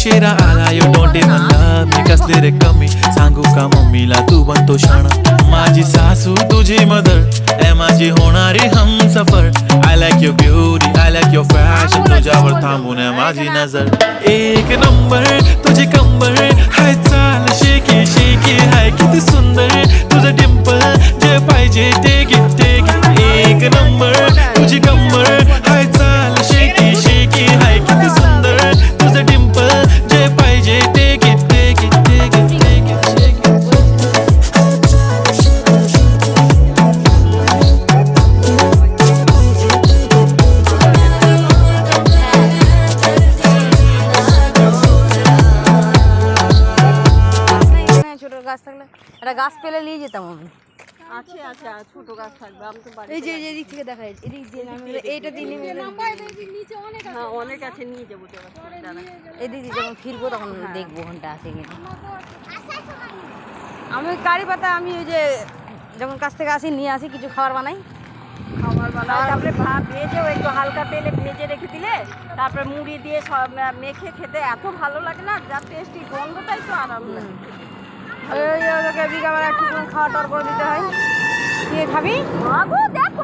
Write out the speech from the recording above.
उशिरा आला you don't even love me कसली रे कमी सांगू का मम्मीला तू बनतो शाणा माझी सासू तुझी मदर ए माझी होणारी Humsafar I like your beauty I like your fashion तुझ्यावर थांबून आहे माझी नजर एक नंबर तुझी कंबर हाय चाल शेकी शेकी हाय किती सुंदर तुझं डिंपल जे पाहिजे take it एक नंबर तुझी कंबर हाय चाल शेकी शेकी हाय किती सुंदर तुझं डिंपल जे पाहिजे take it ছোট গাছ থাকলে একটা গাছ পেলে নিয়ে যেতাম আমি আছে আছে ছোট গাছ থাকবে আমি তো বাড়ি এই যে এদিক থেকে দেখা যায় এদিক দিয়ে এইটা দিয়ে হ্যাঁ অনেক আছে নিয়ে যাবো এদিক দিয়ে যখন ফিরবো তখন দেখবো ওখানটা আছে কিনা আমি কারি পাতা আমি ওই যে যখন কাছ থেকে আসি নিয়ে আসি কিছু খাবার বানাই তারপরে ভাত ভেজে একটু হালকা তেলে ভেজে রেখে দিলে তারপরে মুড়ি দিয়ে সব মেখে খেতে এত ভালো লাগে না যা টেস্টি গন্ধটাই তো আরাম লাগে ওই ওকে বিকাবেলা একটু খাওয়া টাওয়ার করে দিতে হয় দিয়ে খাবি দেখো